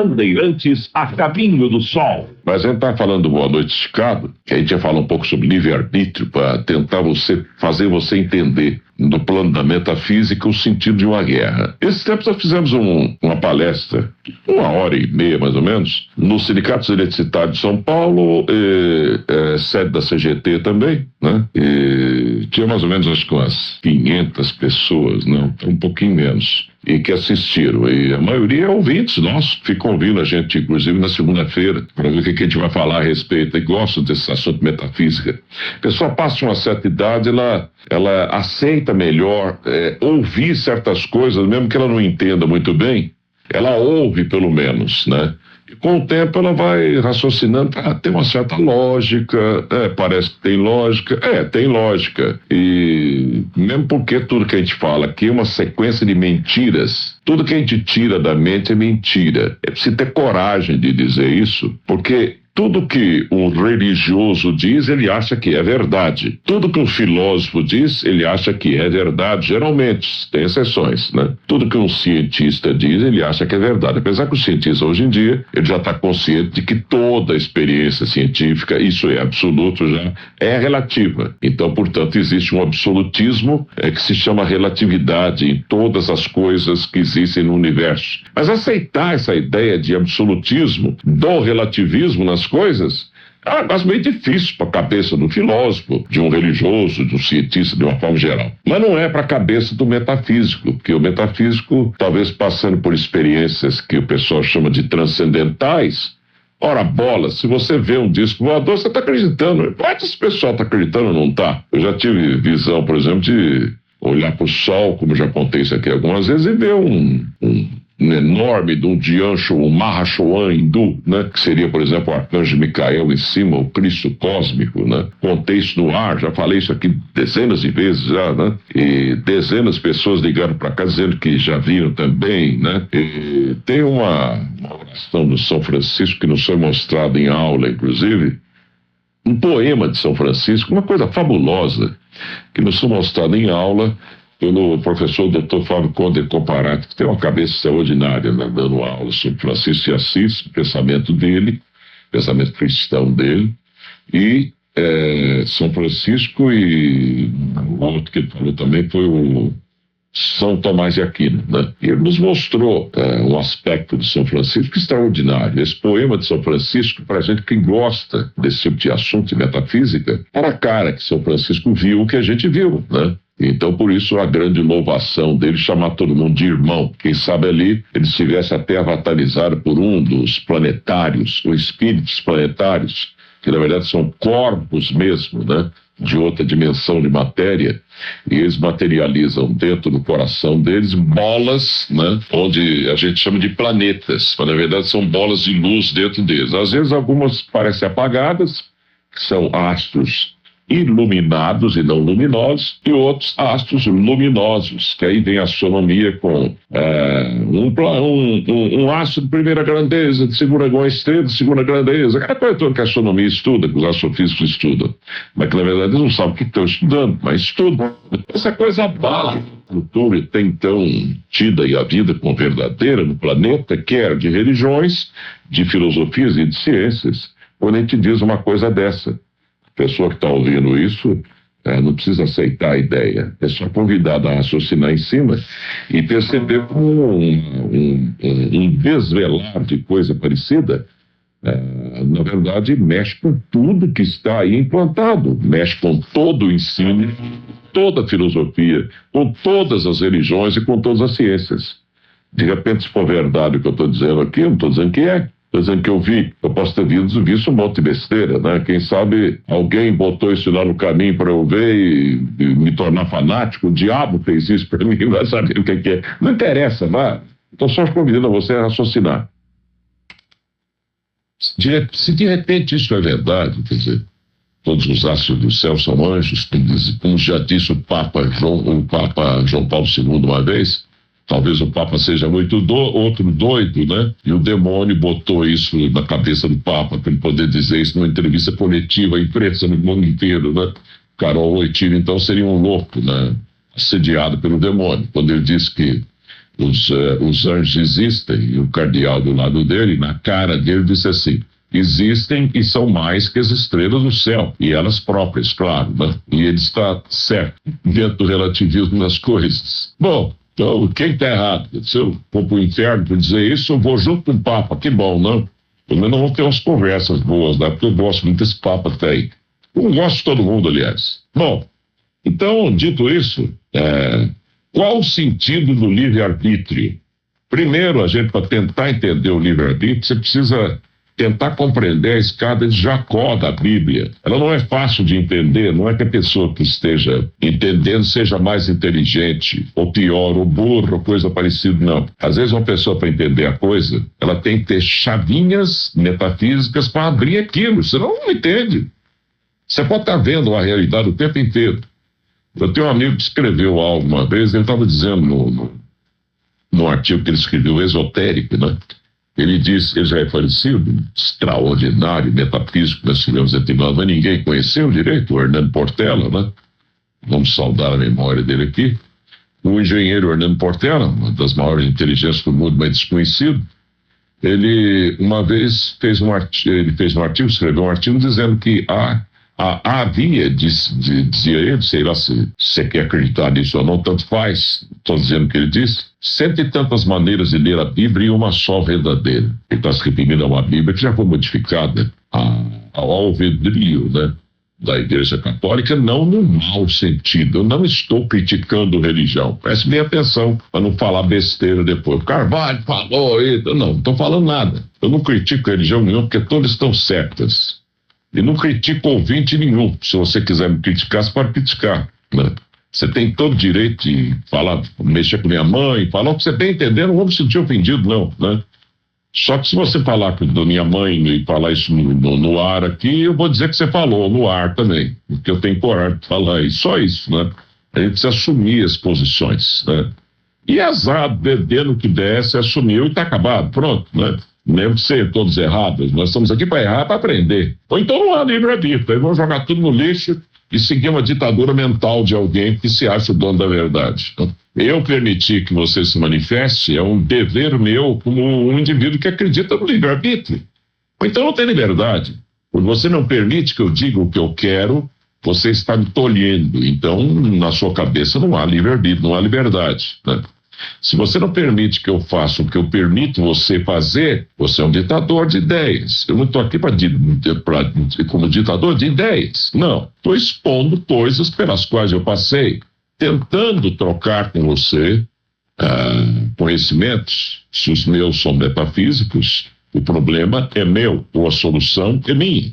Bandeirantes a caminho do sol. Mas a gente está falando do Boa Noite Chicago, que a gente ia falar um pouco sobre livre-arbítrio para tentar fazer você entender no plano da metafísica o sentido de uma guerra. Esses tempos nós fizemos uma palestra, 1h30 mais ou menos, no Sindicato Eletricitário de São Paulo, sede da CGT também, né? E tinha mais ou menos acho que umas 500 pessoas, não, um pouquinho menos, e que assistiram, e a maioria é ouvintes nossos, ficam ouvindo a gente, inclusive na segunda-feira, para ver o que a gente vai falar a respeito, e gostam desse assunto de metafísica. A pessoa passa de uma certa idade, ela aceita melhor ouvir certas coisas, mesmo que ela não entenda muito bem, ela ouve pelo menos, né? E com o tempo ela vai raciocinando, tem uma certa lógica, parece que tem lógica, tem lógica. E mesmo porque tudo que a gente fala aqui é uma sequência de mentiras, tudo que a gente tira da mente é mentira. É preciso ter coragem de dizer isso, porque tudo que um religioso diz, ele acha que é verdade. Tudo que um filósofo diz, ele acha que é verdade, geralmente, tem exceções, né? Tudo que um cientista diz, ele acha que é verdade. Apesar que o cientista, hoje em dia, ele já está consciente de que toda a experiência científica, isso é absoluto já, é relativa. Então, portanto, existe um absolutismo que se chama relatividade em todas as coisas que existem no universo. Mas aceitar essa ideia de absolutismo, do relativismo nas coisas, é quase meio difícil para a cabeça do filósofo, de um religioso, de um cientista, de uma forma geral. Mas não é para a cabeça do metafísico, porque o metafísico, talvez passando por experiências que o pessoal chama de transcendentais, ora bola, se você vê um disco voador, você está acreditando. Pode esse pessoal está acreditando ou não está? Eu já tive visão, por exemplo, de olhar para o sol, como já contei isso aqui algumas vezes, e ver um enorme de um Diancho, um Mahashohan hindu, né? Que seria, por exemplo, o Arcanjo Micael em cima, o Cristo cósmico, né? Contei isso no ar, já falei isso aqui dezenas de vezes já, né? E dezenas de pessoas ligaram para cá dizendo que já viram também, né? E tem uma oração do São Francisco que nos foi mostrada em aula, inclusive, um poema de São Francisco, uma coisa fabulosa, que nos foi mostrado em aula pelo professor Dr. Fábio Conde Comparato, que tem uma cabeça extraordinária, né, dando aula sobre Francisco de Assis, o pensamento dele, pensamento cristão dele, e São Francisco, e o outro que ele falou também foi o São Tomás de Aquino, né? E ele nos mostrou um aspecto de São Francisco extraordinário. Esse poema de São Francisco, para a gente que gosta desse tipo de assunto de metafísica, era a cara que São Francisco viu o que a gente viu, né? Então, por isso, a grande inovação dele, chamar todo mundo de irmão. Quem sabe ali, ele estivesse até avatarizado por um dos planetários, ou espíritos planetários, que na verdade são corpos mesmo, né? De outra dimensão de matéria, e eles materializam dentro do coração deles bolas, né? Onde a gente chama de planetas, mas na verdade são bolas de luz dentro deles. Às vezes algumas parecem apagadas, que são astros iluminados e não luminosos, e outros astros luminosos, que aí vem a astronomia com um astro de primeira grandeza, de segunda, uma estrela de segunda grandeza, aquela coisa toda que a astronomia estuda, que os astrofísicos estudam, mas que na verdade eles não sabem o que estão estudando, mas estudam. Essa coisa abala a cultura e tem então tida e a vida como verdadeira no planeta, quer de religiões, de filosofias e de ciências, quando a gente diz uma coisa dessa. A pessoa que está ouvindo isso não precisa aceitar a ideia, é só convidada a raciocinar em cima e perceber como um desvelar de coisa parecida, na verdade, mexe com tudo que está aí implantado, mexe com todo o ensino, toda a filosofia, com todas as religiões e com todas as ciências. De repente, se for verdade o que eu estou dizendo aqui, eu não estou dizendo que é. Estou dizendo que eu posso ter visto um monte de besteira, né? Quem sabe alguém botou isso lá no caminho para eu ver e me tornar fanático. O diabo fez isso para mim, vai saber o que é. Não interessa, vai. Estou só convidando a você a raciocinar. Se de repente isso é verdade, quer dizer, todos os astros do céu são anjos, como já disse o Papa João Paulo II uma vez. Talvez o Papa seja outro doido, né? E o demônio botou isso na cabeça do Papa para ele poder dizer isso numa entrevista coletiva à imprensa no mundo inteiro, né? Carol Wojtyla, então, seria um louco, né? Assediado pelo demônio. Quando ele disse que os anjos existem, e o cardeal do lado dele, na cara dele, disse assim: existem e são mais que as estrelas do céu, e elas próprias, claro, né? E ele está certo dentro do relativismo das coisas. Bom, então, quem está errado? Se eu for para o inferno para dizer isso, eu vou junto com o Papa, que bom, não? Pelo menos vamos ter umas conversas boas, né? Porque eu gosto muito desse Papa até aí. Eu gosto de todo mundo, aliás. Bom, então, dito isso, qual o sentido do livre-arbítrio? Primeiro, a gente, para tentar entender o livre-arbítrio, você precisa tentar compreender a escada de Jacó da Bíblia. Ela não é fácil de entender, não é que a pessoa que esteja entendendo seja mais inteligente, ou pior, ou burro, ou coisa parecida, não. Às vezes uma pessoa, para entender a coisa, ela tem que ter chavinhas metafísicas para abrir aquilo, senão não entende. Você pode estar vendo a realidade o tempo inteiro. Eu tenho um amigo que escreveu algo uma vez, ele estava dizendo no artigo que ele escreveu, esotérico, né? Ele disse, ele já é falecido, extraordinário, metafísico, nós tivemos entre nós, mas ninguém conheceu direito, o Hernando Portela, né? Vamos saudar a memória dele aqui. O engenheiro Hernando Portela, uma das maiores inteligências do mundo, mas desconhecido, ele uma vez escreveu um artigo dizendo que havia, dizia ele, sei lá se você quer acreditar nisso ou não, tanto faz, estou dizendo o que ele disse, 100 e tantas maneiras de ler a Bíblia e uma só verdadeira. Ele está se referindo a uma Bíblia que já foi modificada ao alvedrio, né, da Igreja Católica, não no mau sentido. Eu não estou criticando religião. Preste bem atenção para não falar besteira depois. Carvalho falou isso. Não estou falando nada. Eu não critico religião nenhuma porque todas estão certas. E não critico ouvinte nenhum. Se você quiser me criticar, você pode criticar, né? Você tem todo o direito de falar, mexer com minha mãe, falar o que você bem entender, não vou me sentir ofendido, não, né? Só que se você falar com a minha mãe e falar isso no ar aqui, eu vou dizer que você falou no ar também, porque eu tenho coragem de falar isso, só isso, né? A gente precisa assumir as posições, né? E azar, beber no que der, você assumiu e está acabado, pronto, né? Mesmo que sejam todos errados, nós estamos aqui para errar, para aprender. Ou então não há livre-arbítrio, aí vão jogar tudo no lixo e seguir uma ditadura mental de alguém que se acha o dono da verdade. Então, eu permitir que você se manifeste é um dever meu como um indivíduo que acredita no livre-arbítrio. Ou então não tem liberdade. Quando você não permite que eu diga o que eu quero, você está me tolhendo. Então, na sua cabeça não há livre-arbítrio, não há liberdade, né? Se você não permite que eu faça o que eu permito você fazer, você é um ditador de ideias. Eu não estou aqui como ditador de ideias. Não. Estou expondo coisas pelas quais eu passei, tentando trocar com você conhecimentos. Se os meus são metafísicos, o problema é meu, ou a solução é minha.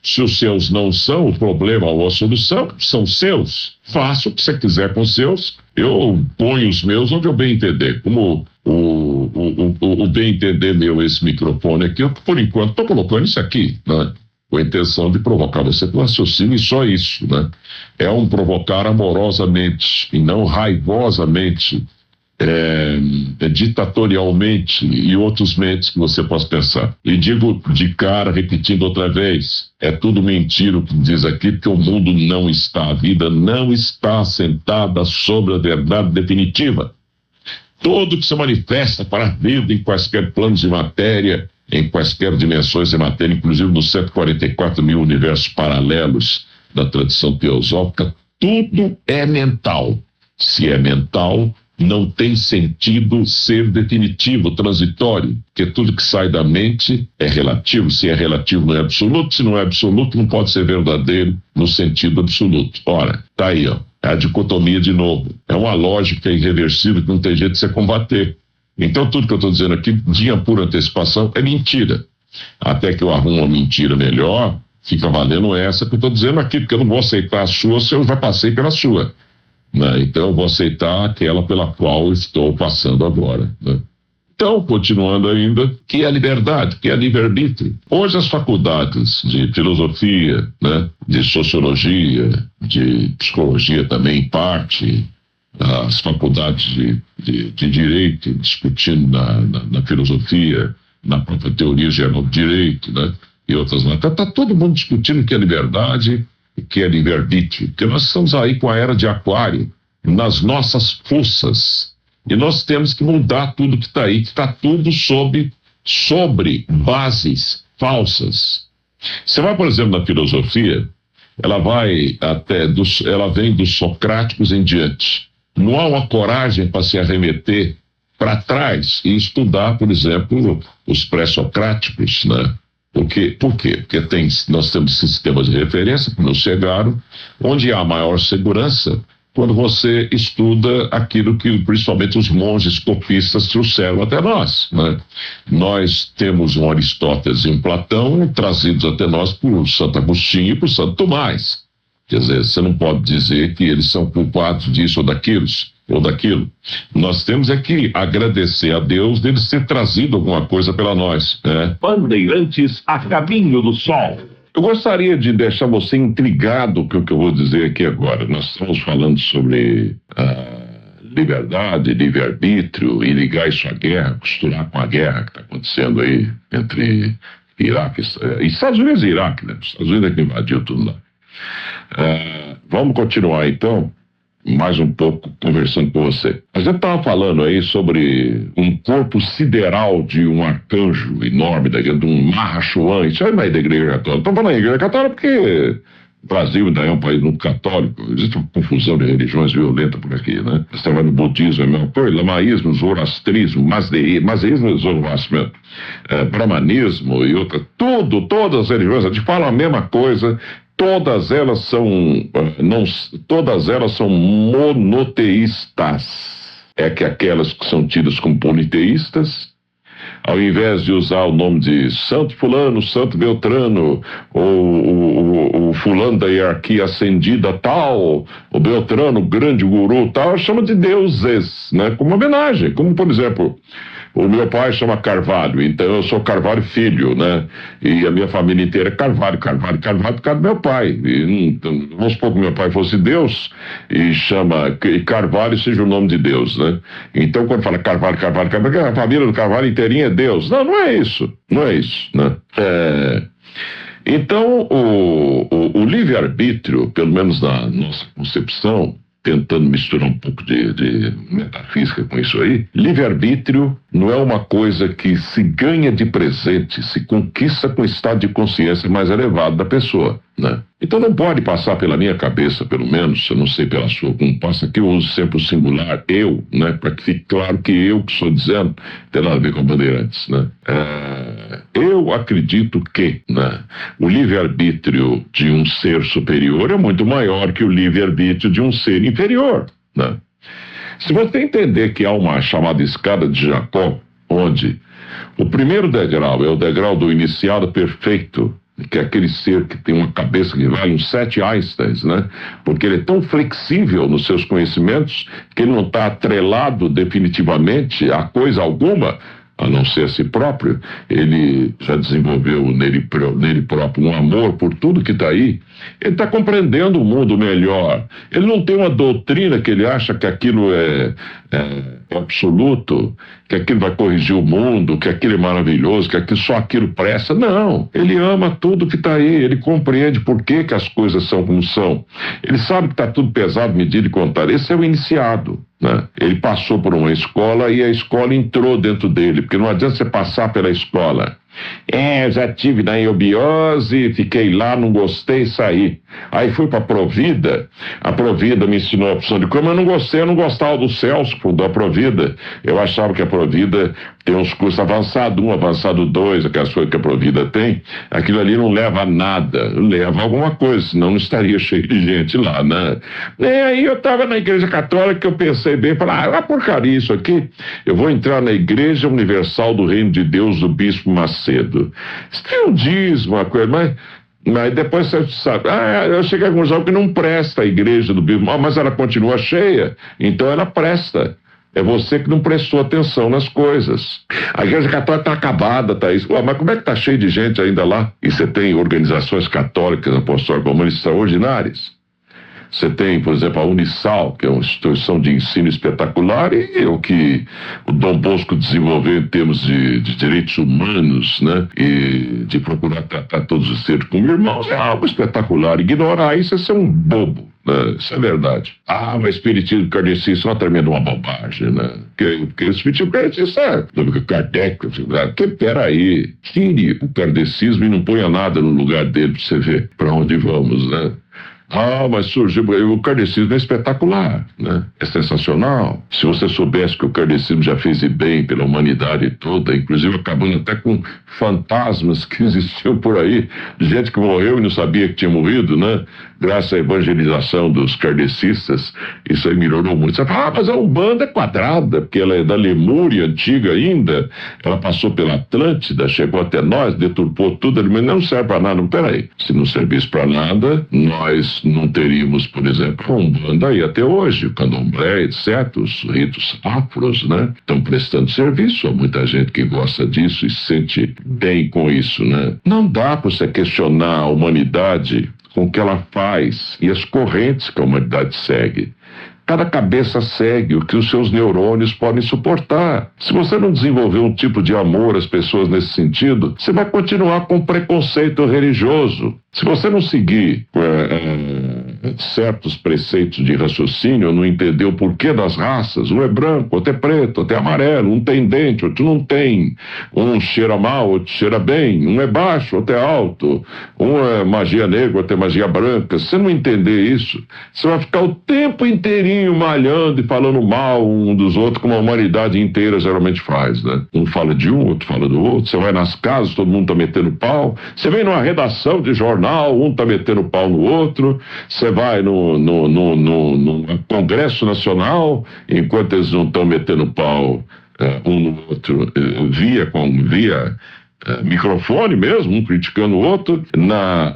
Se os seus não são, o problema ou a solução são seus. Faça o que você quiser com os seus. Eu ponho os meus onde eu bem entender. Como o bem entender meu, esse microfone aqui, eu, por enquanto, estou colocando isso aqui, né? Com a intenção de provocar você com raciocínio e só isso, né? É um provocar amorosamente e não raivosamente, ditatorialmente e outros mentes que você possa pensar. E digo de cara, repetindo outra vez, é tudo mentira o que diz aqui, porque o mundo não está, a vida não está assentada sobre a verdade definitiva. Tudo que se manifesta para a vida em quaisquer planos de matéria, em quaisquer dimensões de matéria, inclusive nos 144 mil universos paralelos da tradição teosófica, tudo é mental. Se é mental, não tem sentido ser definitivo, transitório, porque tudo que sai da mente é relativo. Se é relativo, não é absoluto. Se não é absoluto, não pode ser verdadeiro no sentido absoluto. Ora, tá aí, ó, é a dicotomia de novo. É uma lógica irreversível que não tem jeito de você combater. Então, tudo que eu estou dizendo aqui, de pura antecipação, é mentira. Até que eu arrumo uma mentira melhor, fica valendo essa que eu estou dizendo aqui, porque eu não vou aceitar a sua se eu já passei pela sua. Né? Então eu vou aceitar aquela pela qual estou passando agora, né? Então, continuando ainda, que é a liberdade, que é livre-arbítrio. Hoje as faculdades de filosofia, né, de sociologia, de psicologia também em parte, as faculdades de direito, discutindo na filosofia, na própria teoria geral do direito, né, e outras mais. Está todo mundo discutindo o que é liberdade, que é livre-arbítrio, porque nós estamos aí com a era de Aquário, nas nossas forças, E nós temos que mudar tudo que está aí, que está tudo sobre bases falsas. Você vai, por exemplo, na filosofia, ela vem dos socráticos em diante. Não há uma coragem para se arremeter para trás e estudar, por exemplo, os pré-socráticos, né? Por quê? Porque nós temos sistemas de referência que nos chegaram, onde há maior segurança quando você estuda aquilo que principalmente os monges copistas trouxeram até nós, né? Nós temos um Aristóteles e um Platão trazidos até nós por Santo Agostinho e por Santo Tomás. Quer dizer, você não pode dizer que eles são culpados disso ou daquilo. Nós temos é que agradecer a Deus deles ter trazido alguma coisa para nós, né? Bandeirantes a caminho do sol. Eu gostaria de deixar você intrigado com o que eu vou dizer aqui agora. Nós estamos falando sobre liberdade, livre-arbítrio e ligar isso à guerra, costurar com a guerra que está acontecendo aí entre Iraque e Estados Unidos e Iraque, né? Os Estados Unidos é que invadiu tudo lá. Vamos continuar então, mais um pouco conversando com você. A gente estava falando aí sobre um corpo sideral de um arcanjo enorme, de um Mahashoam. Isso aí não é da Igreja Católica. Estamos falando da Igreja Católica porque o Brasil ainda é um país muito católico. Existe uma confusão de religiões violenta por aqui, né? Você vai no budismo, é a mesma coisa, lamaísmo, zoroastrismo, mazeísmo e zoroastrismo, brahmanismo e outra. Todas as religiões, a gente fala a mesma coisa. Todas elas são monoteístas. É que aquelas que são tidas como politeístas, ao invés de usar o nome de Santo Fulano, Santo Beltrano, ou o fulano da hierarquia ascendida tal, o Beltrano, o grande guru tal, chama de deuses, né? Como homenagem, como por exemplo, o meu pai chama Carvalho, então eu sou Carvalho filho, né? E a minha família inteira é Carvalho por causa do meu pai. E, vamos supor que meu pai fosse Deus e Carvalho seja o nome de Deus, né? Então quando fala Carvalho, a família do Carvalho inteirinha é Deus. Não é isso, né? Então o livre-arbítrio, pelo menos na nossa concepção, tentando misturar um pouco de metafísica com isso aí, livre-arbítrio não é uma coisa que se ganha de presente, se conquista com o estado de consciência mais elevado da pessoa, né? Então não pode passar pela minha cabeça, pelo menos, eu não sei pela sua, como passa aqui, eu uso sempre o singular, eu, né? Para que fique claro que eu que estou dizendo tem nada a ver com Bandeirantes, né? Eu acredito que, né, o livre-arbítrio de um ser superior é muito maior que o livre-arbítrio de um ser inferior, né? Se você entender que há uma chamada escada de Jacó, onde o primeiro degrau é o degrau do iniciado perfeito, que é aquele ser que tem uma cabeça que vale uns 7 Einsteins, né? Porque ele é tão flexível nos seus conhecimentos que ele não está atrelado definitivamente a coisa alguma, a não ser a si próprio. Ele já desenvolveu nele próprio um amor por tudo que está aí. Ele está compreendendo o mundo melhor. Ele não tem uma doutrina que ele acha que aquilo é absoluto, que aquilo vai corrigir o mundo, que aquilo é maravilhoso, que só aquilo presta. Não, ele ama tudo que está aí, ele compreende por que as coisas são como são. Ele sabe que está tudo pesado, medido e contado. Esse é o iniciado, né? Ele passou por uma escola e a escola entrou dentro dele, porque não adianta você passar pela escola. Eu já tive na eubiose, fiquei lá, não gostei, saí. Aí fui para a Provida me ensinou a opção de como eu não gostava do Celso, da Provida. Eu achava que a Provida tem uns cursos avançado 1, avançado 2, aquelas coisas que a Provida tem. Aquilo ali não leva a nada, leva a alguma coisa, senão não estaria cheio de gente lá, né? E aí eu estava na Igreja Católica, que eu pensei bem, falei, porcaria isso aqui, eu vou entrar na Igreja Universal do Reino de Deus do Bispo Macedo. Isso tem um dízimo, uma coisa, mas depois você sabe, eu cheguei à conclusão que não presta a Igreja do Bispo, mas ela continua cheia, então ela presta. É você que não prestou atenção nas coisas. A Igreja Católica está acabada, tá isso. Mas como é que está cheio de gente ainda lá? E você tem organizações católicas, apostólicas, romanas extraordinárias. Você tem, por exemplo, a Unisal, que é uma instituição de ensino espetacular, e o que o Dom Bosco desenvolveu em termos de direitos humanos, né? E de procurar tratar todos os seres como irmãos, é algo espetacular. Ignorar isso é ser um bobo. né? Isso é verdade. Mas espiritismo kardecista é uma tremenda uma bobagem, né? Porque o espiritismo kardecista do Kardec, peraí, tire o kardecismo e não ponha nada no lugar dele pra você ver pra onde vamos, né? Mas surgiu. O kardecismo é espetacular, né? É sensacional. Se você soubesse que o kardecismo já fez bem pela humanidade toda, inclusive acabando até com fantasmas que existiam por aí, de gente que morreu e não sabia que tinha morrido, né? Graças à evangelização dos kardecistas, isso aí melhorou muito. Você fala, mas a Umbanda é quadrada, porque ela é da Lemúria antiga ainda, ela passou pela Atlântida, chegou até nós, deturpou tudo, mas não serve para nada. Não, peraí, se não servisse para nada, nós não teríamos, por exemplo, a Umbanda aí até hoje, o Candomblé, etc., os ritos afros, né? Estão prestando serviço a muita gente que gosta disso e se sente bem com isso, né? Não dá para você questionar a humanidade com o que ela faz e as correntes que a humanidade segue. Cada cabeça segue o que os seus neurônios podem suportar. Se você não desenvolver um tipo de amor às pessoas nesse sentido, você vai continuar com preconceito religioso. Se você não seguir certos preceitos de raciocínio, não entender o porquê das raças, um é branco, outro é preto, outro é amarelo, um tem dente, outro não tem, um cheira mal, outro cheira bem, um é baixo, outro é alto, um é magia negra, outro é magia branca. Se você não entender isso, você vai ficar o tempo inteirinho malhando e falando mal um dos outros, como a humanidade inteira geralmente faz, né? Um fala de um, outro fala do outro, você vai nas casas, todo mundo tá metendo pau, você vem numa redação de jornal, um tá metendo pau no outro, você vai no Congresso Nacional, enquanto eles não estão metendo pau um no outro, via microfone mesmo, um criticando o outro,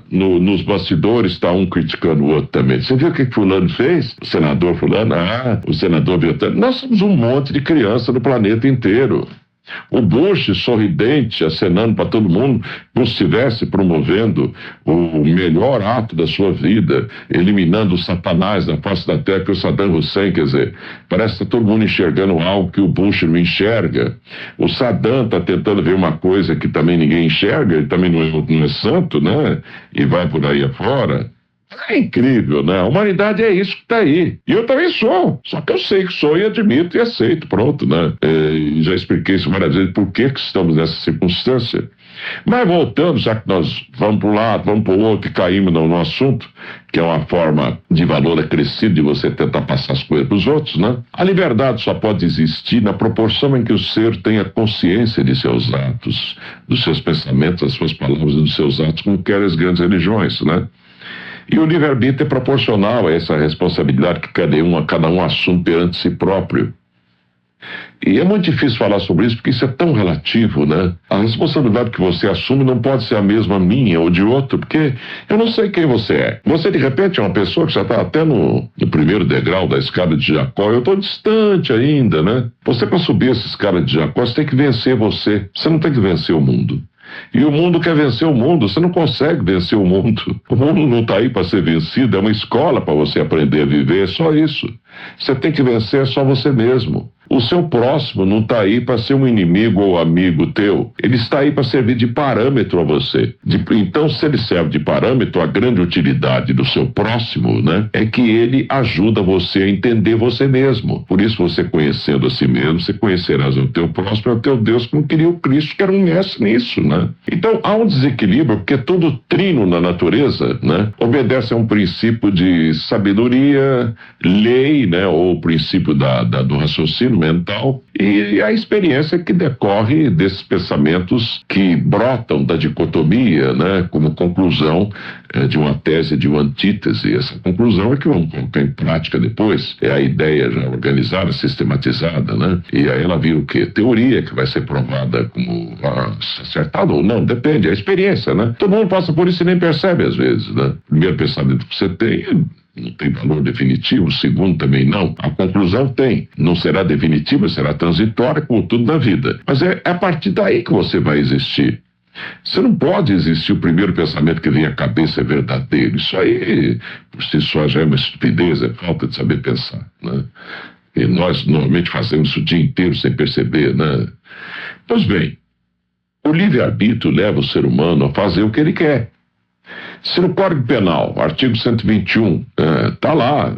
nos bastidores está um criticando o outro também. Você viu o que fulano fez? O senador fulano? O senador Beltrano. Nós somos um monte de criança no planeta inteiro. O Bush sorridente, acenando para todo mundo, como se estivesse promovendo o melhor ato da sua vida, eliminando o Satanás da face da terra, que é o Saddam Hussein, quer dizer, parece que está todo mundo enxergando algo que o Bush não enxerga. O Saddam está tentando ver uma coisa que também ninguém enxerga, ele também não é santo, né? E vai por aí afora. É incrível, né? A humanidade é isso que está aí. E eu também sou. Só que eu sei que sou e admito e aceito. Pronto, né? Já expliquei isso várias vezes por que estamos nessa circunstância. Mas voltando, já que nós vamos para um lado, vamos para o outro e caímos no assunto, que é uma forma de valor acrescido de você tentar passar as coisas para os outros, né? A liberdade só pode existir na proporção em que o ser tenha consciência de seus atos, dos seus pensamentos, das suas palavras e dos seus atos, como querem as grandes religiões, né? E o livre-arbítrio é proporcional a essa responsabilidade que cada um assume perante si próprio. E é muito difícil falar sobre isso porque isso é tão relativo, né? A responsabilidade que você assume não pode ser a mesma minha ou de outro, porque eu não sei quem você é. Você, de repente, é uma pessoa que já está até no primeiro degrau da escada de Jacó. Eu estou distante ainda, né? Você, para subir essa escada de Jacó, você tem que vencer você. Você não tem que vencer o mundo. E o mundo quer vencer o mundo, você não consegue vencer o mundo. O mundo não está aí para ser vencido, é uma escola para você aprender a viver, é só isso. Você tem que vencer só você mesmo. O seu próximo não está aí para ser um inimigo ou amigo teu. Ele está aí para servir de parâmetro a você. Então, se ele serve de parâmetro, a grande utilidade do seu próximo, né, é que ele ajuda você a entender você mesmo. Por isso, você conhecendo a si mesmo, você conhecerás o teu próximo, é o teu Deus, como queria o Cristo, que era um mestre nisso, né? Então, há um desequilíbrio, porque todo trino na natureza, né, obedece a um princípio de sabedoria, lei, né, ou o princípio do raciocínio mental e a experiência que decorre desses pensamentos que brotam da dicotomia, né, como conclusão de uma tese, de uma antítese. Essa conclusão é que vamos colocar em prática depois, é a ideia já organizada, sistematizada, né, e aí ela vira o quê? Teoria, que vai ser provada como acertada ou não, depende, é a experiência, né. Todo mundo passa por isso e nem percebe às vezes, né. Primeiro pensamento que você tem não tem valor definitivo, o segundo também não. A conclusão tem. Não será definitiva, será transitória, como tudo na vida. Mas é a partir daí que você vai existir. Você não pode existir o primeiro pensamento que vem à cabeça é verdadeiro. Isso aí, por si só, já é uma estupidez, é falta de saber pensar, né? E nós normalmente fazemos isso o dia inteiro sem perceber, né? Pois bem, o livre-arbítrio leva o ser humano a fazer o que ele quer. Se no Código Penal, artigo 121, tá lá,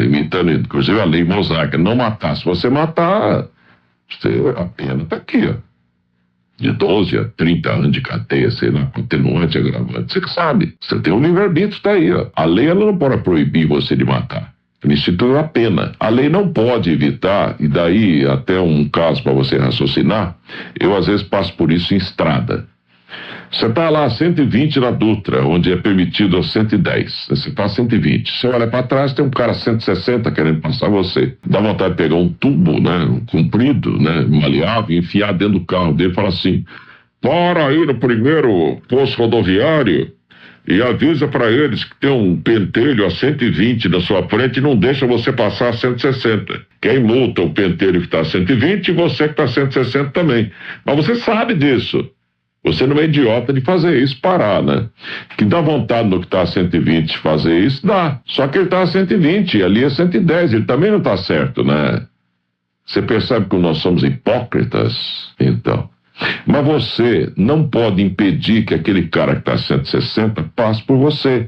imitando inclusive a lei mosaica, não matar. Se você matar, a pena tá aqui, ó. De 12 a 30 anos de cadeia, sei lá, atenuante, agravante. Você que sabe, você tem um livre-arbítrio, tá aí, ó. A lei, ela não pode proibir você de matar. Ele institui a pena. A lei não pode evitar, e daí até um caso para você raciocinar, eu às vezes passo por isso em estrada. Você está lá a 120 na Dutra, onde é permitido a 110. Você está a 120. Você olha para trás, tem um cara a 160 querendo passar você. Dá vontade de pegar um tubo, né, um comprido, né, maleável, e enfiar dentro do carro dele e falar assim: para aí no primeiro posto rodoviário e avisa para eles que tem um pentelho a 120 na sua frente e não deixa você passar a 160. Quem multa o pentelho que está a 120 e você que está a 160 também. Mas você sabe disso. Você não é idiota de fazer isso, parar, né? Que dá vontade no que está a 120 fazer isso, dá. Só que ele está a 120 e ali é 110, ele também não está certo, né? Você percebe que nós somos hipócritas? Então. Mas você não pode impedir que aquele cara que está a 160 passe por você.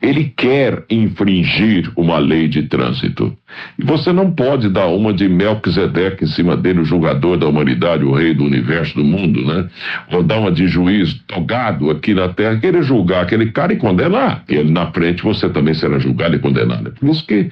Ele quer infringir uma lei de trânsito. E você não pode dar uma de Melquisedeque em cima dele, o julgador da humanidade, o rei do universo, do mundo, né? Ou dar uma de juiz togado aqui na terra, querer julgar aquele cara e condenar. E ele na frente você também será julgado e condenado. É por isso que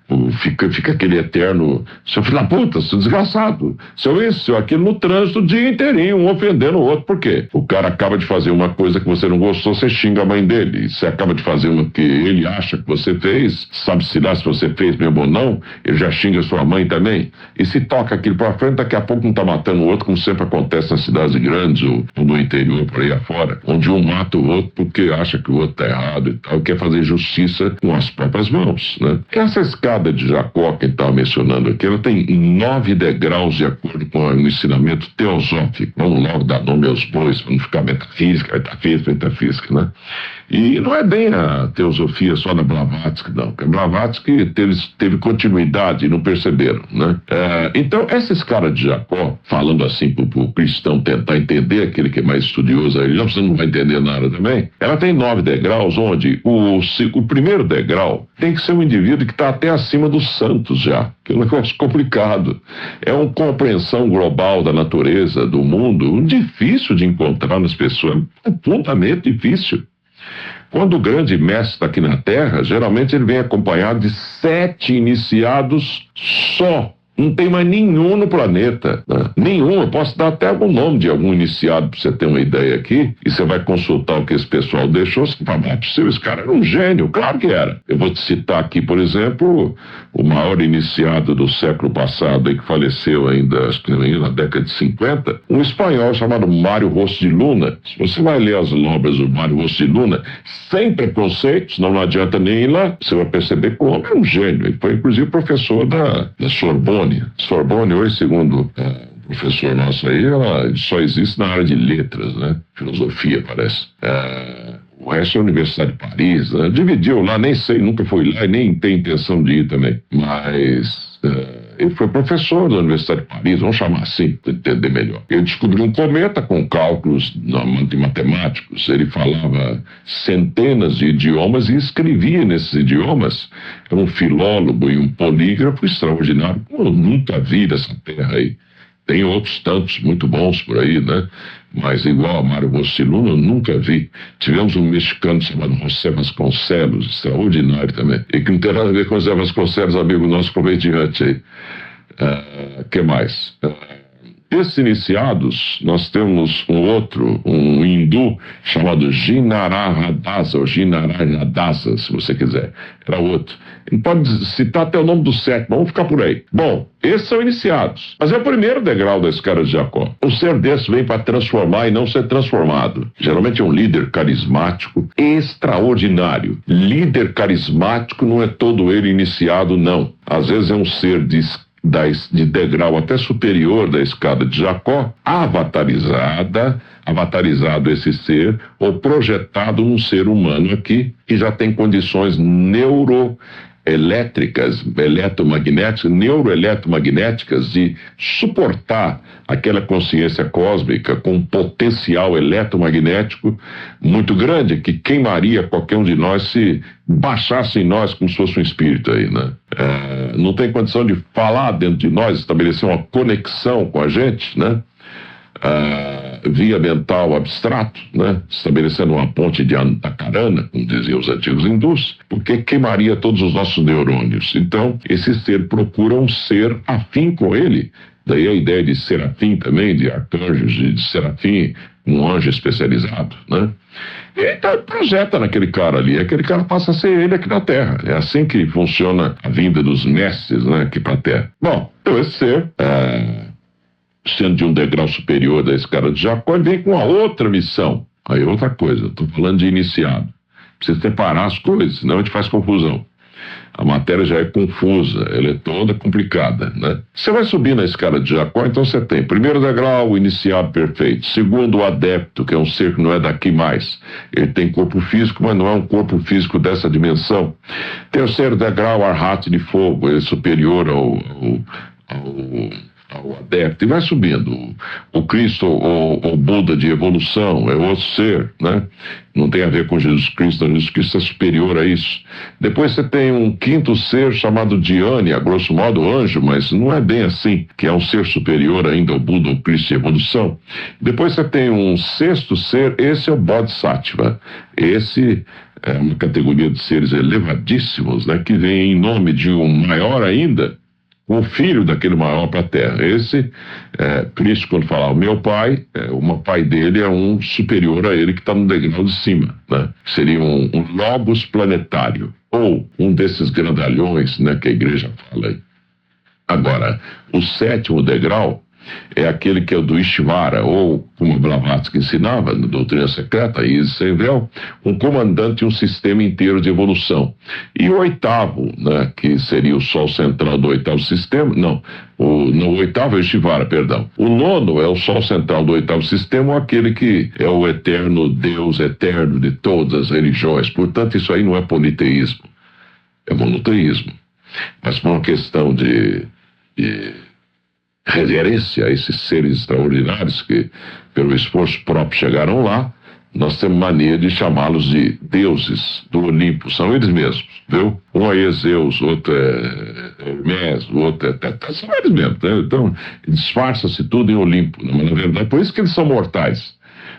fica aquele eterno, seu filho da puta, seu desgraçado, seu isso, seu aquilo, no trânsito o dia inteirinho, um ofendendo o outro. Por quê? O cara acaba de fazer uma coisa que você não gostou, você xinga a mãe dele. E você acaba de fazer uma que ele acha que você fez, sabe-se lá se você fez mesmo ou não, ele já xinga sua mãe também, e se toca aquilo pra frente, daqui a pouco não tá matando o outro, como sempre acontece nas cidades grandes ou no interior, por aí afora, onde um mata o outro porque acha que o outro tá errado e tal, quer fazer justiça com as próprias mãos, né? Essa escada de Jacó que ele estava mencionando aqui, ela tem 9 degraus de acordo com o ensinamento teosófico. Vamos logo dar nome aos bois, para não ficar metafísica, né? E não é bem a teosofia só da Blavatsky, não. Porque a Blavatsky teve continuidade e não perceberam, né? Então, essa escala de Jacó, falando assim para o cristão tentar entender, aquele que é mais estudioso, aí você não vai entender nada também, ela tem 9 degraus, onde o primeiro degrau tem que ser um indivíduo que está até acima dos santos já, que é um negócio complicado. É uma compreensão global da natureza, do mundo, difícil de encontrar nas pessoas, profundamente difícil. Quando o grande mestre está aqui na Terra, geralmente ele vem acompanhado de 7 iniciados só. Não tem mais nenhum no planeta, né? Nenhum. Eu posso dar até algum nome de algum iniciado para você ter uma ideia aqui, e você vai consultar o que esse pessoal deixou, você fala: não é possível, esse cara era um gênio. Claro que era. Eu vou te citar aqui, por exemplo, o maior iniciado do século passado, aí, que faleceu ainda, acho que na década de 50, um espanhol chamado Mário Rosso de Luna. Se você vai ler as obras do Mário Rosso de Luna, sem preconceitos, não adianta nem ir lá, você vai perceber que o homem é um gênio. Ele foi, inclusive, professor da Sorbonne. Sorbonne, hoje, segundo o professor nosso aí, ela só existe na área de letras, né? Filosofia, parece. O resto é a Universidade de Paris, né? Dividiu lá, nem sei, nunca fui lá e nem tem intenção de ir também. Mas ele foi professor da Universidade de Paris, vamos chamar assim, para entender melhor. Ele descobriu um cometa com cálculos de matemáticos. Ele falava centenas de idiomas e escrevia nesses idiomas. Era um filólogo e um polígrafo extraordinário. Eu nunca vi dessa terra aí. Tem outros tantos muito bons por aí, né? Mas igual a Mário Rossiluna, eu nunca vi. Tivemos um mexicano chamado José Vasconcelos, extraordinário também. E que não tem nada a ver com José Vasconcelos, amigo nosso comediante aí. Que mais? Esses iniciados, nós temos um outro, um hindu, chamado Ginarahadasa, ou Ginarahadasa, se você quiser. Era outro. Ele pode citar até o nome do sétimo, vamos ficar por aí. Bom, esses são iniciados. Mas é o primeiro degrau da escala de Jacó. Um ser desse vem para transformar e não ser transformado. Geralmente é um líder carismático extraordinário. Líder carismático não é todo ele iniciado, não. Às vezes é um ser de degrau até superior da escada de Jacó, avatarizado esse ser, ou projetado num ser humano aqui, que já tem condições elétricas, eletromagnéticas, neuroeletromagnéticas, de suportar aquela consciência cósmica com um potencial eletromagnético muito grande, que queimaria qualquer um de nós se baixasse em nós como se fosse um espírito aí, né? Não tem condição de falar dentro de nós, estabelecer uma conexão com a gente, né? Via mental abstrato, né? Estabelecendo uma ponte de Antacarana, como diziam os antigos hindus, porque queimaria todos os nossos neurônios. Então, esse ser procura um ser afim com ele. Daí a ideia de serafim também, de arcanjos, de serafim, um anjo especializado, né? E então projeta naquele cara ali, aquele cara passa a ser ele aqui na Terra. É assim que funciona a vinda dos mestres, né, aqui para a Terra. Bom, então esse ser, sendo de um degrau superior da escala de Jacó, ele vem com uma outra missão. Aí outra coisa, estou falando de iniciado. Precisa separar as coisas, senão a gente faz confusão. A matéria já é confusa, ela é toda complicada, né? Você vai subir na escala de Jacó, então você tem primeiro degrau, o iniciado perfeito. Segundo, o adepto, que é um ser que não é daqui mais. Ele tem corpo físico, mas não é um corpo físico dessa dimensão. Terceiro degrau, arhat de fogo, ele é superior ao adepto, e vai subindo. O Cristo, o Buda de evolução, é outro ser, né? Não tem a ver com Jesus Cristo é superior a isso. Depois você tem um quinto ser chamado Dhyani, a grosso modo anjo, mas não é bem assim, que é um ser superior ainda ao Buda, ao Cristo de evolução. Depois você tem um sexto ser, esse é o Bodhisattva. Esse é uma categoria de seres elevadíssimos, né? Que vem em nome de um maior ainda, o filho daquele maior para a Terra. Esse, Cristo, quando fala, o meu pai, o pai dele é um superior a ele que está no degrau de cima, né? Seria um logos planetário, ou um desses grandalhões, né, que a igreja fala aí. Agora, o sétimo degrau é aquele que é o do Ishvara, ou, como Blavatsky ensinava na doutrina secreta, Isis sem véu, um comandante de um sistema inteiro de evolução. E o oitavo, né, que seria o sol central do oitavo sistema, o oitavo é o Ishvara, perdão. O nono é o sol central do oitavo sistema, ou aquele que é o eterno Deus eterno de todas as religiões. Portanto, isso aí não é politeísmo, é monoteísmo. Mas por uma questão de reverência a esses seres extraordinários que, pelo esforço próprio, chegaram lá, nós temos mania de chamá-los de deuses do Olimpo. São eles mesmos, viu? Um é Zeus, outro é Hermes, o outro são eles mesmos, né? Então, disfarça-se tudo em Olimpo, né? Mas, na verdade, por isso que eles são mortais.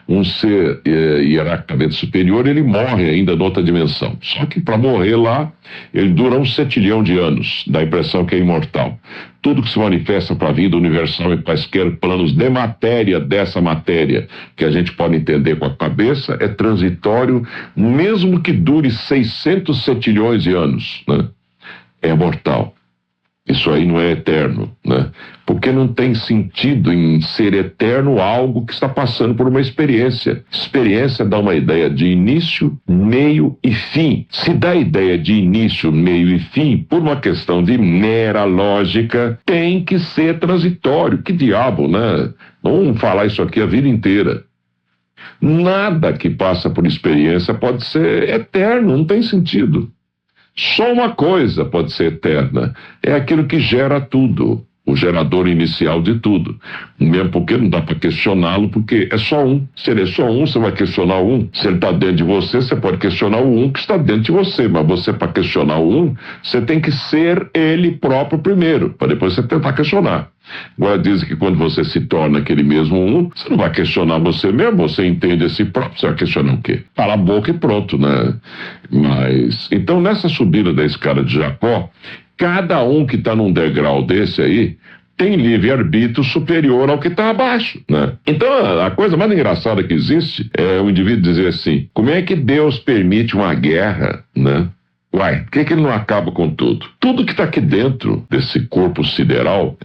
Um ser hierarquicamente superior, ele morre ainda noutra dimensão. Só que para morrer lá, ele dura 1 centilhão de anos, dá a impressão que é imortal. Tudo que se manifesta para a vida universal em quaisquer planos de matéria, dessa matéria, que a gente pode entender com a cabeça, é transitório, mesmo que dure 600 centilhões de anos, né? É mortal. Isso aí não é eterno, né? Porque não tem sentido em ser eterno algo que está passando por uma experiência. Experiência dá uma ideia de início, meio e fim. Se dá ideia de início, meio e fim, por uma questão de mera lógica, tem que ser transitório. Que diabo, né? Vamos falar isso aqui a vida inteira. Nada que passa por experiência pode ser eterno, não tem sentido. Só uma coisa pode ser eterna, é aquilo que gera tudo, o gerador inicial de tudo. Mesmo porque não dá para questioná-lo, porque é só um. Se ele é só um, você vai questionar o um. Se ele está dentro de você, você pode questionar o um que está dentro de você. Mas você, para questionar o um, você tem que ser ele próprio primeiro, para depois você tentar questionar. Agora dizem que quando você se torna aquele mesmo um, você não vai questionar você mesmo, você entende a si próprio, você vai questionar o quê? Cala a boca e pronto, né? Mas, então nessa subida da escala de Jacó, cada um que está num degrau desse aí, tem livre-arbítrio superior ao que está abaixo, né? Então, a coisa mais engraçada que existe é o indivíduo dizer assim, como é que Deus permite uma guerra, né? Uai, por que ele não acaba com tudo? Tudo que está aqui dentro desse corpo sideral,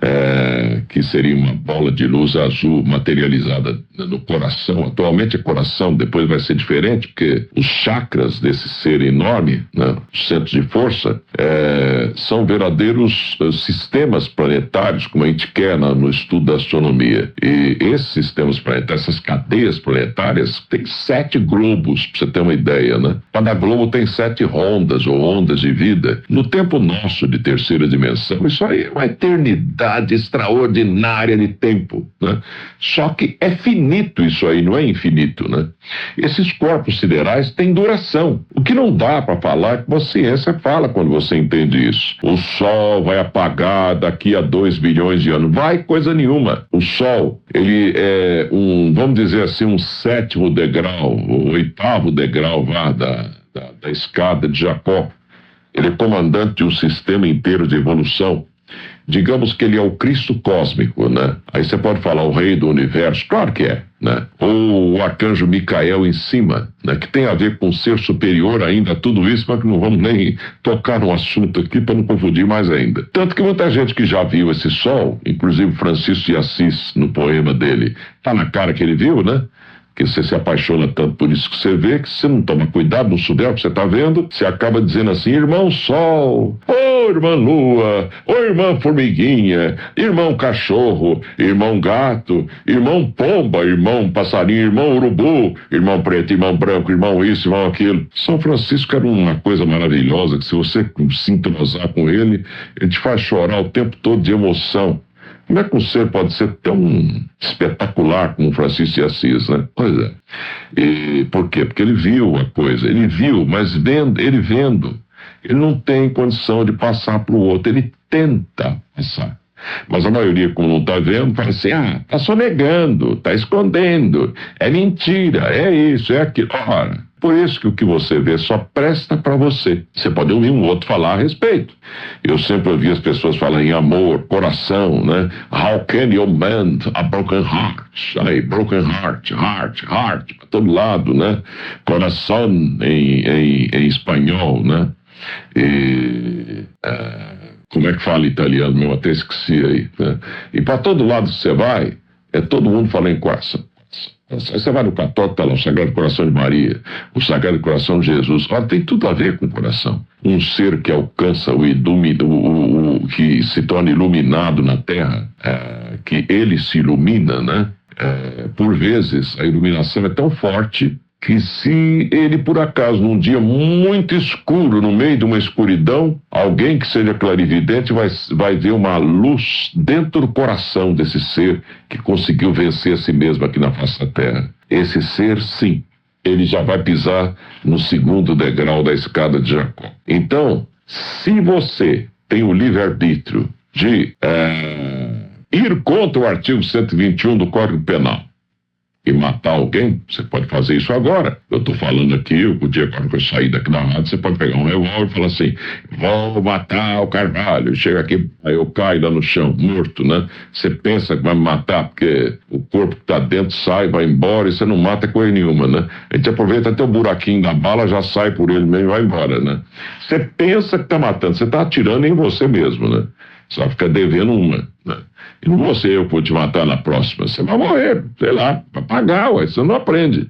que seria uma bola de luz azul materializada no coração, atualmente é coração, depois vai ser diferente, porque os chakras desse ser enorme, né, os centros de força, são verdadeiros sistemas planetários, como a gente quer no estudo da astronomia. E esses sistemas planetários, essas cadeias planetárias, tem 7 globos, para você ter uma ideia, né? Cada globo tem 7 rondas, micro-ondas de vida, no tempo nosso de terceira dimensão, isso aí é uma eternidade extraordinária de tempo, né? Só que é finito isso aí, não é infinito, né? Esses corpos siderais têm duração. O que não dá para falar, que a ciência fala quando você entende isso. O Sol vai apagar daqui a 2 bilhões de anos. Vai coisa nenhuma. O Sol, ele é vamos dizer assim, um 7º degrau, o 8º degrau da escada de Jacó. Ele é comandante de um sistema inteiro de evolução. Digamos que ele é o Cristo cósmico, né? Aí você pode falar o rei do universo, claro que é, né? Ou o arcanjo Micael em cima, né? Que tem a ver com ser superior ainda a tudo isso, mas que não vamos nem tocar no assunto aqui para não confundir mais ainda. Tanto que muita gente que já viu esse sol, inclusive Francisco de Assis, no poema dele, tá na cara que ele viu, né? Que você se apaixona tanto por isso que você vê, que você não toma cuidado, não souber o que você está vendo, você acaba dizendo assim, irmão sol, ô irmã lua, ô irmã formiguinha, irmão cachorro, irmão gato, irmão pomba, irmão passarinho, irmão urubu, irmão preto, irmão branco, irmão isso, irmão aquilo. São Francisco era uma coisa maravilhosa, que se você se entrosar com ele te faz chorar o tempo todo de emoção. Como é que um ser pode ser tão espetacular como Francisco de Assis, né? Pois é. E por quê? Porque ele viu a coisa, ele viu, mas vendo, ele não tem condição de passar para o outro, ele tenta passar. Mas a maioria, como não está vendo, fala assim, está sonegando, está escondendo, é mentira, é isso, é aquilo. Ora, por isso que o que você vê só presta para você. Você pode ouvir um outro falar a respeito. Eu sempre ouvi as pessoas falarem em amor, coração, né? How can you mend a broken heart? Aí, broken heart, para todo lado, né? Coração em espanhol, né? Como é que fala italiano? Eu até esqueci aí, né? E para todo lado que você vai, todo mundo fala em coração. Você vai no católico, está lá o Sagrado Coração de Maria, o Sagrado Coração de Jesus. Ora, tem tudo a ver com o coração. Um ser que alcança que se torna iluminado na Terra, que ele se ilumina, né? Por vezes, a iluminação é tão forte que se ele, por acaso, num dia muito escuro, no meio de uma escuridão, alguém que seja clarividente vai ver uma luz dentro do coração desse ser que conseguiu vencer a si mesmo aqui na face da Terra. Esse ser, sim, ele já vai pisar no 2º degrau da escada de Jacó. Então, se você tem o livre-arbítrio de ir contra o artigo 121 do Código Penal, e matar alguém, você pode fazer isso agora. Eu estou falando aqui, o dia agora que eu sair daqui da rádio, você pode pegar um revólver e falar assim, vou matar o Carvalho. Chega aqui, aí eu caio lá no chão, morto, né? Você pensa que vai me matar, porque o corpo que está dentro sai, vai embora, e você não mata coisa nenhuma, né? A gente aproveita até o buraquinho da bala, já sai por ele mesmo e vai embora, né? Você pensa que está matando, você está atirando em você mesmo, né? Só fica devendo uma, né? E não vou ser eu que vou te matar na próxima. Você vai morrer, sei lá, vai pagar, ué, você não aprende.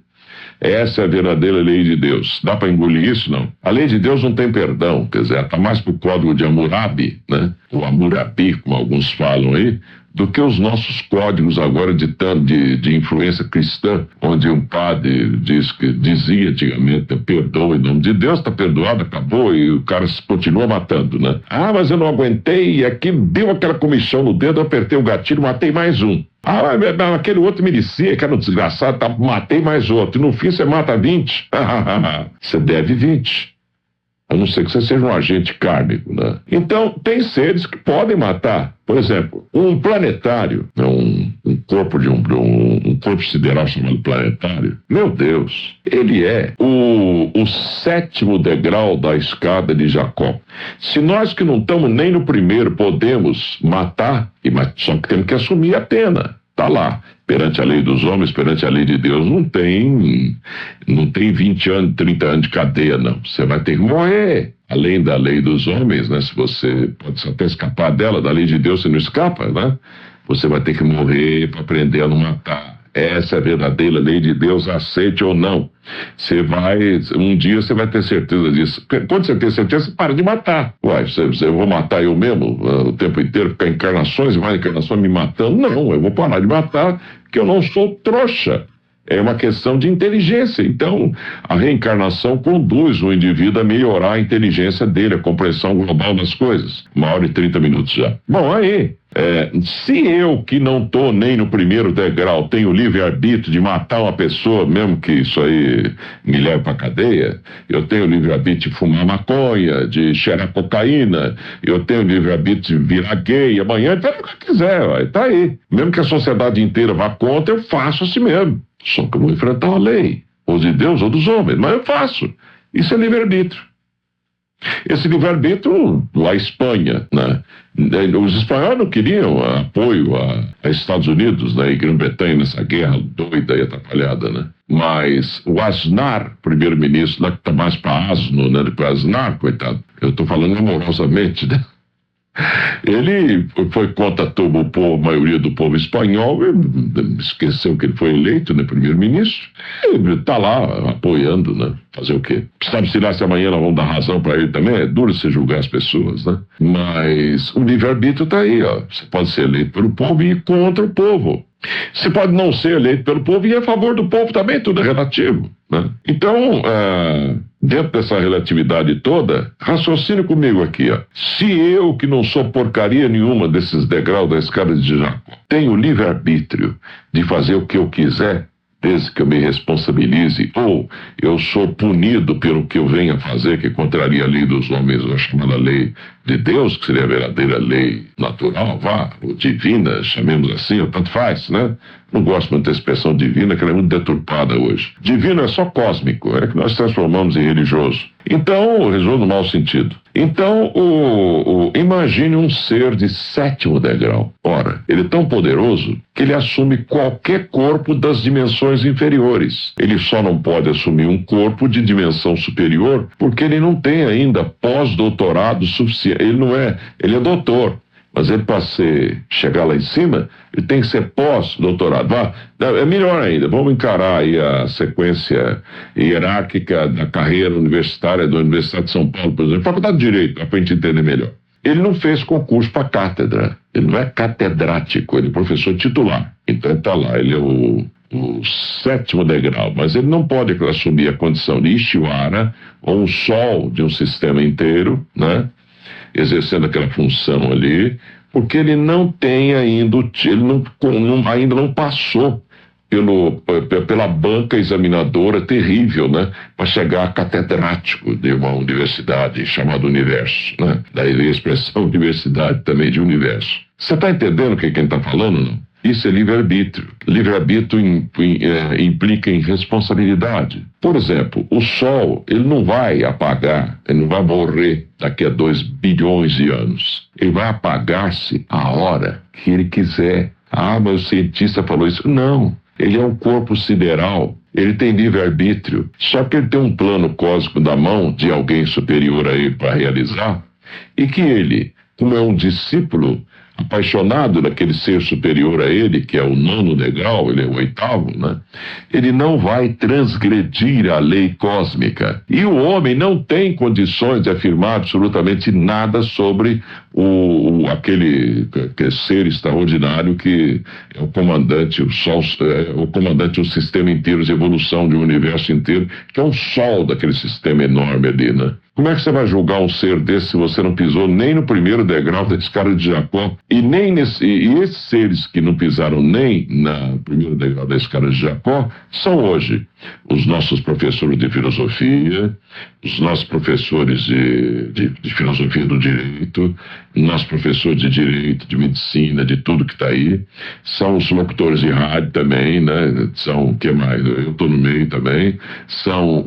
Essa é a verdadeira lei de Deus. Dá para engolir isso? Não. A lei de Deus não tem perdão, quer dizer, está mais pro código de Hammurabi, né? O Hammurabi, como alguns falam aí, do que os nossos códigos agora de influência cristã, onde um padre dizia antigamente, perdoa em nome de Deus, está perdoado, acabou, e o cara continua matando, né? Mas eu não aguentei, e aqui deu aquela comissão no dedo, eu apertei o gatilho, matei mais um. Aquele outro milicia, que era um desgraçado, matei mais outro, e no fim você mata 20. Você deve 20. A não ser que você seja um agente kármico, né? Então, tem seres que podem matar. Por exemplo, um planetário, um corpo um corpo sideral chamado planetário, meu Deus, ele é o 7º degrau da escada de Jacó. Se nós que não estamos nem no primeiro podemos matar, só que temos que assumir a pena. Está lá, perante a lei dos homens, perante a lei de Deus, não tem 20 anos, 30 anos de cadeia, não. Você vai ter que morrer. Além da lei dos homens, né? Se você pode até escapar dela, da lei de Deus você não escapa, né? Você vai ter que morrer para aprender a não matar. Essa é a verdadeira lei de Deus, aceite ou não. Um dia você vai ter certeza disso. Quando você tem certeza, você para de matar. Eu vou matar eu mesmo o tempo inteiro, ficar encarnações e mais encarnações me matando? Não, eu vou parar de matar, porque eu não sou trouxa. É uma questão de inteligência. Então, a reencarnação conduz o indivíduo a melhorar a inteligência dele, a compreensão global das coisas. 1h30 já. Bom, aí, se eu, que não estou nem no primeiro degrau, tenho livre-arbítrio de matar uma pessoa, mesmo que isso aí me leve para cadeia, eu tenho livre-arbítrio de fumar maconha, de cheirar cocaína, eu tenho livre-arbítrio de virar gay, amanhã, então, o que quiser, tá aí. Mesmo que a sociedade inteira vá contra, eu faço assim mesmo. Só que eu vou enfrentar a lei, ou de Deus ou dos homens, mas eu faço. Isso é livre-arbítrio. Esse livre-arbítrio, a Espanha, né? Os espanhóis não queriam apoio a Estados Unidos, né, e Grã-Bretanha nessa guerra doida e atrapalhada, né? Mas o Aznar, primeiro-ministro, lá que tá mais para asno, né, do que Aznar, coitado, eu tô falando amorosamente, né? Ele foi contra todo o povo, a maioria do povo espanhol, esqueceu que ele foi eleito, né, primeiro-ministro, ele está lá apoiando, né, fazer o quê? Sabe-se lá se amanhã nós vamos dar razão para ele também, é duro você julgar as pessoas, né? Mas o livre-arbítrio está aí, ó. Você pode ser eleito pelo povo e ir contra o povo. Você pode não ser eleito pelo povo e ir a favor do povo também, tudo é relativo, né? Então, dentro dessa relatividade toda, raciocine comigo aqui, ó. Se eu, que não sou porcaria nenhuma desses degraus da escada de Jacó, tenho livre-arbítrio de fazer o que eu quiser, desde que eu me responsabilize, ou eu sou punido pelo que eu venho a fazer, que contraria a lei dos homens, a chamada lei de Deus, que seria a verdadeira lei natural, ou divina, chamemos assim, ou tanto faz, né? Não gosto muito da expressão divina, que ela é muito deturpada hoje. Divino é só cósmico, é que nós transformamos em religioso. Então, religioso no mau sentido. Então, imagine um ser de 7º degrau. Ora, ele é tão poderoso que ele assume qualquer corpo das dimensões inferiores. Ele só não pode assumir um corpo de dimensão superior porque ele não tem ainda pós-doutorado suficiente. Ele é doutor. Mas ele, para chegar lá em cima, ele tem que ser pós-doutorado. É melhor ainda, vamos encarar aí a sequência hierárquica da carreira universitária da Universidade de São Paulo, por exemplo, Faculdade de Direito, para a gente entender melhor. Ele não fez concurso para cátedra, ele não é catedrático, ele é professor titular. Então ele está lá, ele é o 7º degrau, mas ele não pode assumir a condição de Ishvara, ou um sol de um sistema inteiro, né? Exercendo aquela função ali, porque ele não tem ainda, ainda não passou pela banca examinadora terrível, né, para chegar a catedrático de uma universidade chamada Universo, né? Daí vem a expressão universidade também de universo. Você está entendendo o que quem está falando, não? Isso é livre-arbítrio. Livre-arbítrio implica em responsabilidade. Por exemplo, o Sol, ele não vai apagar, ele não vai morrer daqui a 2 bilhões de anos. Ele vai apagar-se a hora que ele quiser. Ah, mas o cientista falou isso. Não, ele é um corpo sideral. Ele tem livre-arbítrio. Só que ele tem um plano cósmico da mão de alguém superior a ele para realizar. E que ele, como é um discípulo apaixonado daquele ser superior a ele, que é o 9º degrau, ele é o 8º, né? Ele não vai transgredir a lei cósmica. E o homem não tem condições de afirmar absolutamente nada sobre aquele ser extraordinário que é o comandante, o Sol, o comandante do sistema inteiro de evolução de um universo inteiro, que é um sol daquele sistema enorme ali, né? Como é que você vai julgar um ser desse se você não pisou nem no 1º degrau da escada de Jacó? E esses seres que não pisaram nem no 1º degrau da escada de Jacó são hoje os nossos professores de filosofia, os nossos professores de filosofia do direito, nossos professores de direito, de medicina, de tudo que está aí. São os locutores de rádio também, né? São o que mais? Eu estou no meio também. São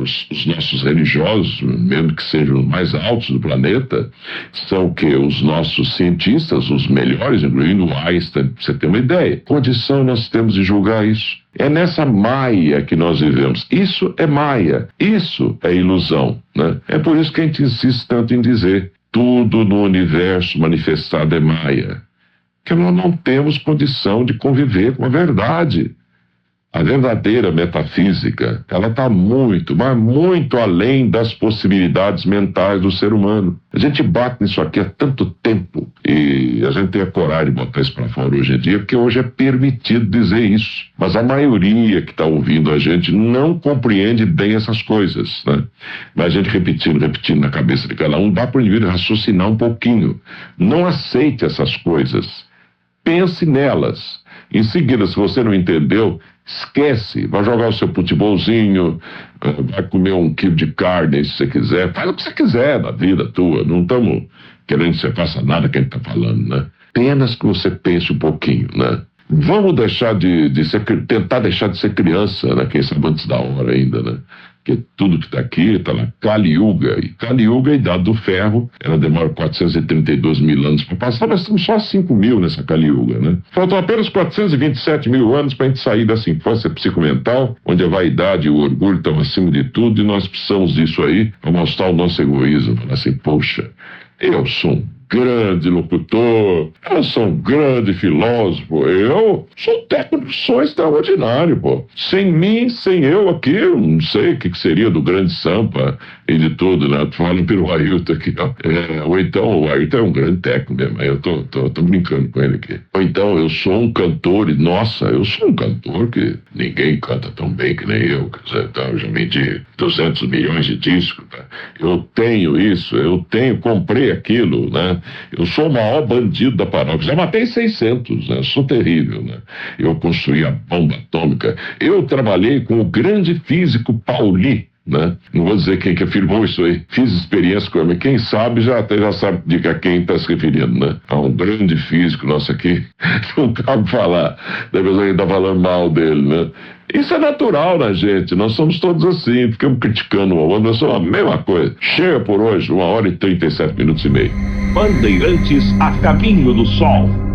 os nossos religiosos, mesmo que sejam os mais altos do planeta. São o quê? Os nossos cientistas, os melhores, incluindo o Einstein, pra você ter uma ideia. Condição nós temos de julgar isso. É nessa maia que nós vivemos. Isso é maia. Isso é ilusão, né? É por isso que a gente insiste tanto em dizer tudo no universo manifestado é maia. Porque nós não temos condição de conviver com a verdade. A verdadeira metafísica, ela está muito, mas muito além das possibilidades mentais do ser humano. A gente bate nisso aqui há tanto tempo e a gente tem a coragem de botar isso para fora hoje em dia, porque hoje é permitido dizer isso. Mas a maioria que está ouvindo a gente não compreende bem essas coisas, né? Mas a gente repetindo na cabeça de cada um, dá para o indivíduo raciocinar um pouquinho. Não aceite essas coisas. Pense nelas. Em seguida, se você não entendeu, esquece, vai jogar o seu futebolzinho, vai comer 1 quilo de carne se você quiser, faz o que você quiser na vida tua, não estamos querendo que você faça nada que a gente está falando, né? Apenas que você pense um pouquinho, né? Vamos deixar tentar deixar de ser criança, né? Quem sabe antes da hora ainda, né? Porque tudo que está aqui está lá, Kali Yuga. E Kali Yuga, a idade do ferro, ela demora 432 mil anos para passar, mas estamos só 5 mil nessa Kali Yuga, né? Faltam apenas 427 mil anos para a gente sair dessa infância psicomental, onde a vaidade e o orgulho estão acima de tudo, e nós precisamos disso aí para mostrar o nosso egoísmo. Falar assim, poxa, eu sou um grande locutor, eu sou um grande filósofo, eu sou um técnico de som extraordinário, pô. Sem mim, sem eu aqui, eu não sei o que seria do grande Sampa e de tudo, né? Tô falando pelo Ailton aqui, ó. Ou então, o Ailton é um grande técnico mesmo, eu tô brincando com ele aqui. Ou então, eu sou um cantor, e nossa, eu sou um cantor que ninguém canta tão bem que nem eu, quer dizer, então, eu já vendi 200 milhões de discos, tá? Eu tenho isso, comprei aquilo, né? Eu sou o maior bandido da paróquia. Já matei 600, né? Sou terrível, né? Eu construí a bomba atômica. Eu trabalhei com o grande físico Pauli, né? Não vou dizer quem que afirmou isso aí. Fiz experiência com ele. Quem sabe já sabe de a quem está se referindo, né? A um grande físico nosso aqui. Não cabe falar. Depois alguém está falando mal dele, né? Isso é natural na gente, nós somos todos assim, ficamos criticando um ao outro, nós somos a mesma coisa. Chega por hoje, 1h37 minutos e meio. Bandeirantes a caminho do sol.